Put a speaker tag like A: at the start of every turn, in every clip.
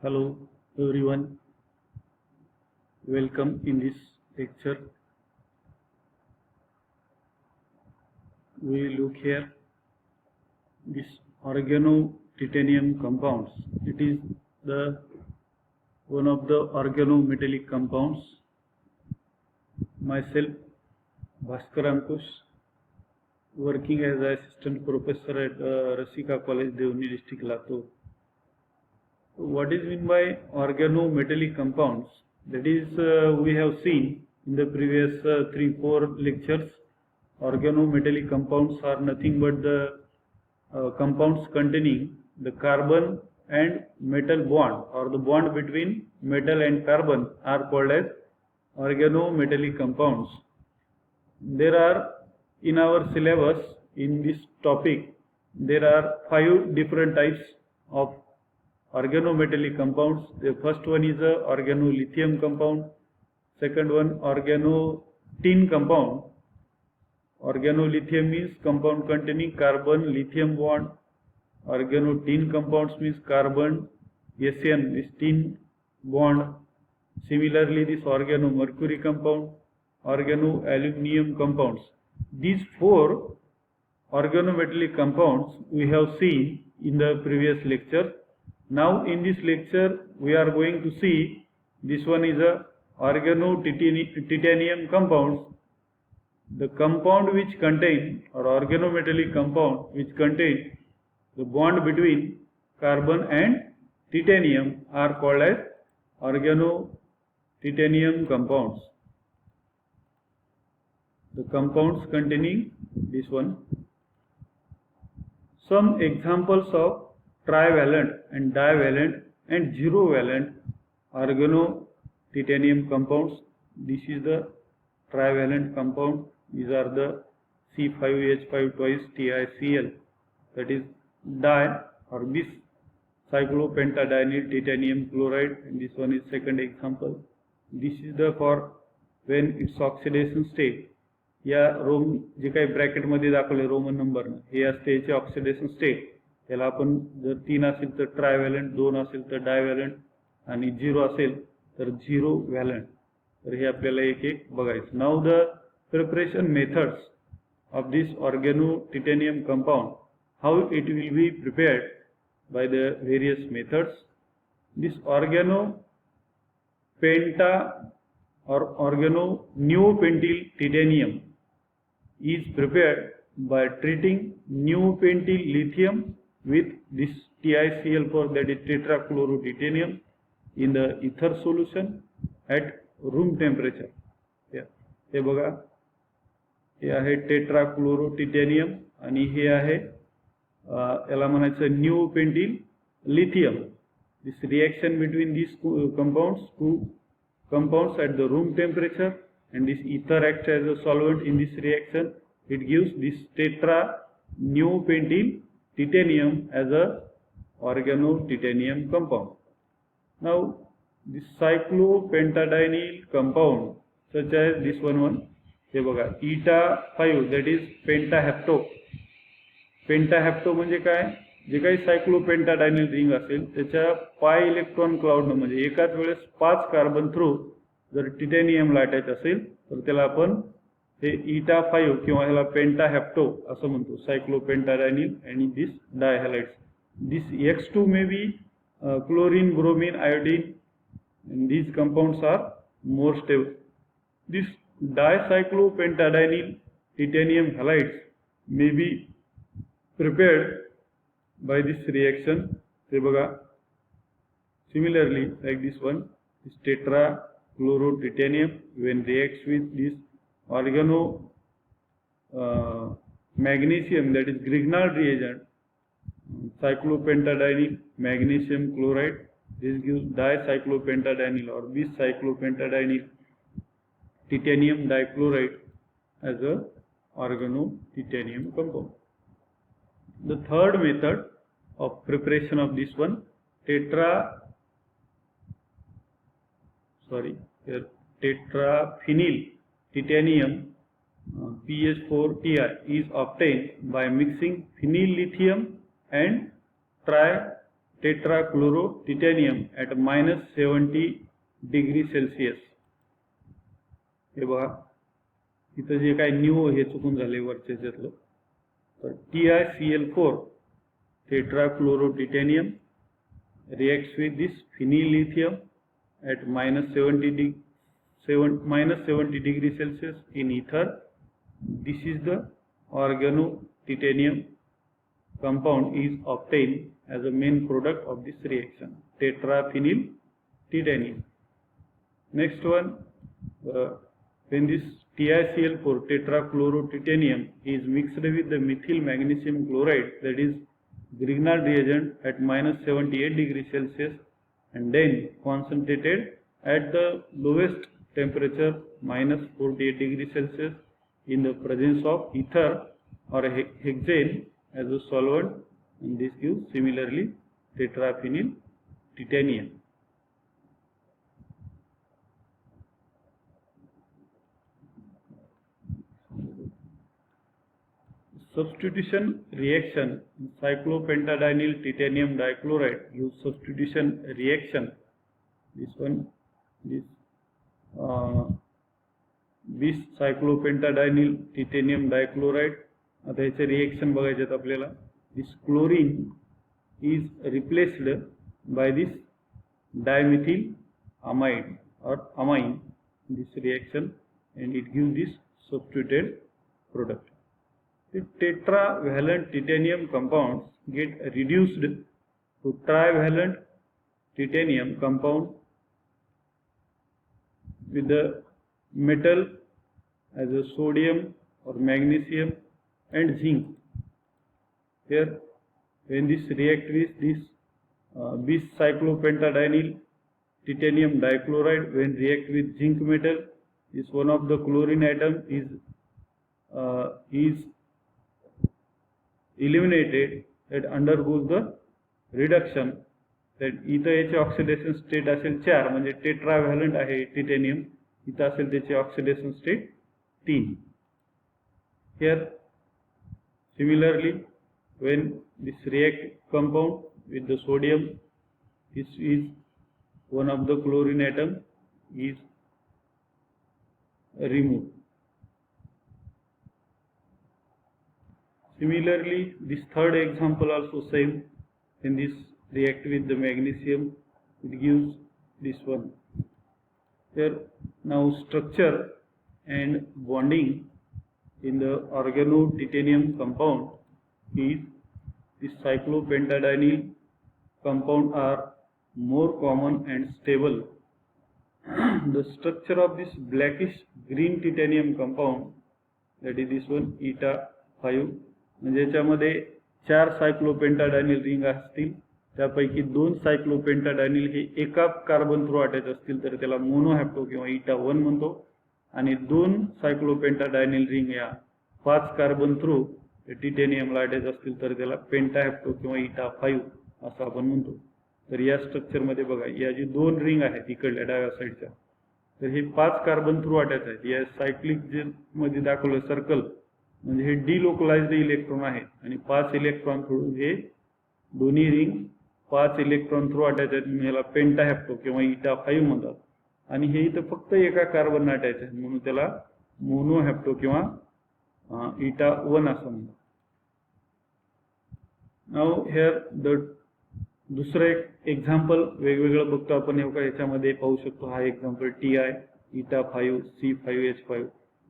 A: Hello everyone, welcome in this lecture. We look here this organotitanium compounds. It is the one of the organometallic compounds. Myself, Bhaskar Ankush, working as assistant professor at Rasika College, Devani district, Latur. What is meant by organometallic compounds? That is, we have seen in the previous 3-4 lectures. Organometallic compounds are nothing but the compounds containing the carbon and metal bond, or the bond between metal and carbon are called as organometallic compounds. There are in our syllabus in this topic there are 5 different types of organometallic compounds. The first one is a organolithium compound, second one organotin compound. Organolithium means compound containing carbon lithium bond. Organotin compounds means carbon SN is tin bond. Similarly, this organomercury compound, organoaluminium compounds. These 4 organometallic compounds we have seen in the previous lecture. Now in this lecture we are going to see this one is a organotitanium compounds. The compound which contain, or organometallic compound which contain the bond between carbon and titanium are called as organotitanium compounds. The compounds containing this one. Some examples of trivalent and divalent and zero valent organotitanium compounds. This is the trivalent compound. These are the C5H5 twice TiCl, that is di or bis cyclopentadienyl titanium chloride, and this one is second example. This is the for when its oxidation state. या रोम जे काही bracket मध्ये दाखवले Roman number हे असते याचे oxidation state. याला आपण जर 3 असेल तर ट्रायव्हॅलंट, 2 असेल तर डायव्हॅलंट आणि 0 असेल तर झिरो व्हॅलंट. तर हे आपल्याला एक एक बघायचं. Now the preparation methods of this organotitanium compound, how it will be prepared by the various methods. This organopenta or organoneopentyl titanium is prepared by treating neopentyl lithium with this TiCl4, that is tetrachlorotitanium, in the ether solution at room temperature. हे बघा, हे आहे tetrachlorotitanium आणि हे आहे याला म्हणायचं neopentyl lithium. This reaction between this compounds, 2 compounds at the room temperature, and this ether acts as a solvent in this reaction. It gives this tetra neopentyl titanium as a organotitanium compound. Now this cyclopentadienyl compound such as this one हे बघा eta 5, that is pentahepto. पेंटाहेप्टो म्हणजे काय, जे काही सायक्लोपेंटाडायनिल ring असेल त्याच्या पाय electron cloud म्हणजे एकाच वेळेस 5 carbon through जर टिटॅनियमला अटॅच असेल तर त्याला आपण हे eta 5 किंवा ह्याला पेंटाहेप्टो असं म्हणतो. सायक्लोपेंटाडायनिल आणि दिस डायहॅलाइड्स. दिस X2 may be chlorine, bromine, iodine, and these compounds are more stable. This dicyclopentadienyl titanium halides may be prepared by this reaction. हे बघा, similarly like this one, this tetrachlorotitanium when reacts with this organo magnesium, that is Grignard reagent, cyclopentadienyl magnesium chloride, this gives dicyclopentadienyl or bis-cyclopentadienyl titanium dichloride as a organotitanium compound. The third method of preparation of this one, tetraphenyl titanium PH4Ti is obtained by mixing phenyl lithium and tetrachlorotitanium at -70 degree Celsius. हे बघा इथं जे काय new हे चुकून झाले वरच्या याच्यातलं. तर TiCl4 tetrachlorotitanium reacts with this phenyllithium at -70 degree Celsius in ether. This is the organotitanium compound is obtained as a main product of this reaction, tetraphenyltitanium. Next one, when this TiCl4 tetrachlorotitanium is mixed with the methyl magnesium chloride, that is Grignard reagent at -78 degree Celsius, and then concentrated at the lowest temperature -48 degree Celsius in the presence of ether or hexane as a solvent, and this gives similarly tetraphenyltitanium. Substitution reaction, cyclopentadienyl titanium dichloride gives substitution reaction. This one, this bis cyclopentadienyl titanium dichloride. आता याचे reaction बघायचे आहेत आपल्याला. This chlorine is replaced by this dimethyl amide or amine in this reaction, and it gives this substituted product. The tetravalent titanium compounds get reduced to trivalent titanium compound with the metal as a sodium or magnesium and zinc. Here, when this react with this bis cyclopentadienyl titanium dichloride, when react with zinc metal, this one of the chlorine atom is eliminated, that undergoes the reduction, that इथं याचे oxidation state असेल 4, म्हणजे टेट्राव्हॅलंट आहे titanium, इथं असेल त्याचे oxidation state 3. Here similarly, when this react compound with the sodium, this is one of the chlorine atom is removed. Similarly, this third example also same. When this react with the magnesium, it gives this one. Here now structure and bonding in the organotitanium compound is this cyclopentadienyl compound are more common and stable. The structure of this blackish green titanium compound, that is this one eta 5, म्हणजे याच्यामध्ये 4 सायक्लोपेंटाडायनिल ring असतील, त्यापैकी 2 सायक्लोपेंटाडायनिल हे एका carbon through attach असतील तर त्याला मोनोहॅप्टो किंवा eta 1 म्हणतो, आणि 2 सायक्लोपेंटाडायनिल रिंग या 5 कार्बन थ्रू टिटेनियमला अटॅच असतील तर त्याला पेंटाहॅप्टो किंवा eta 5 असं आपण म्हणतो. तर या स्ट्रक्चर मध्ये बघा, या जी 2 रिंग आहेत इकडल्या डाव्या साईडच्या, तर हे 5 कार्बन थ्रू अटॅच आहेत. या सायक्लिक जे मध्ये दाखवलं सर्कल म्हणजे हे डिलोकलाइज्ड इलेक्ट्रॉन आहेत, आणि 5 इलेक्ट्रॉन थ्रू हे दोन्ही रिंग 5 इलेक्ट्रॉन थ्रू अटॅच आहेत, याला पेंटाहॅप्टो किंवा eta 5 म्हणतात. आणि हे इथं फक्त एका कार्बन अटॅच आहे म्हणून त्याला मोनोहॅप्टो किंवा eta 1 असं म्हणतात. नाउ हिअर द दुसरं एक एक्झाम्पल वेगवेगळं बघतो आपण. याच्यामध्ये पाहू शकतो हा example Ti eta 5 C5H5,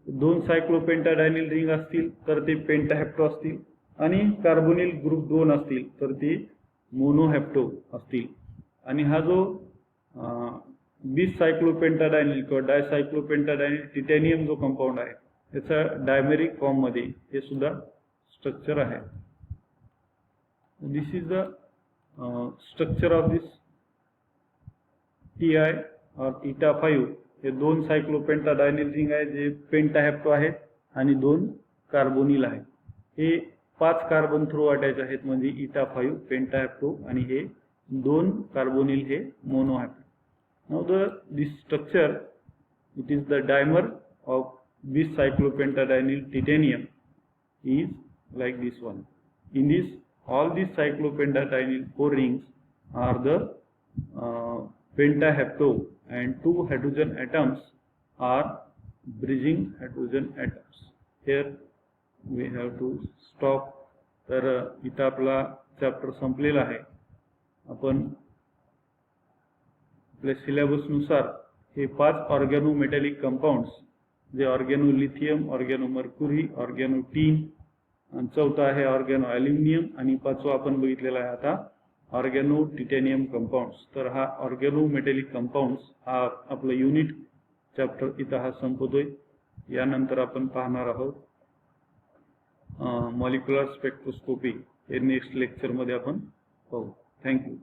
A: 2 cyclopentadienyl ring असतील तर ते पेंटाहॅप्टो असतील, आणि कार्बोनिल ग्रुप 2 असतील तर ते मोनोहॅप्टो असतील. आणि हा जो बिस सायक्लोपेंटाडायनिल किंवा डायसायक्लोपेंटाडायनिल टिटॅनियम जो कंपाऊंड आहे त्याचा डायमेरिक फॉर्म मध्ये हे सुद्धा स्ट्रक्चर आहे. This is the structure of this Ti और eta 5. हे 2 सायक्लोपेंटाडायनिल रिंग आहे जे पेंटाहॅप्टो आहेत आणि 2 कार्बोनिल आहेत. हे 5 कार्बन थ्रू अटॅच आहेत म्हणजे eta 5 पेंटाहॅप्टो, आणि हे 2 कार्बोनिल हे monohapto. Now this structure, it is the dimer of this cyclopentadienyl titanium is like this one. In this, all these cyclopentadienyl 4 rings are the pentahepto, and 2 hydrogen atoms are bridging hydrogen atoms. Here we have to stop. तर इथं आपला chapter संपलेला आहे. आपण आपल्या सिलेबसनुसार हे 5 ऑर्गॅनोमेटॅलिक compounds, जे ऑर्गॅनो lithium, ऑर्गॅनो mercury, ऑर्गॅनो tin, आणि चौथा आहे ऑर्गॅनो ॲल्युमिनियम, आणि पाचवा आपण बघितलेला आहे आता ऑर्गॅनो टिटॅनियम कंपाऊंड्स. तर हा ऑर्गॅनोमेटॅलिक कंपाऊंड्स हा आपलं युनिट चॅप्टर इथं हा संपतोय. यानंतर आपण पाहणार आहोत मॉलिक्युलर स्पेक्ट्रोस्कोपी. हे नेक्स्ट लेक्चरमध्ये आपण पाहू. थँक्यू.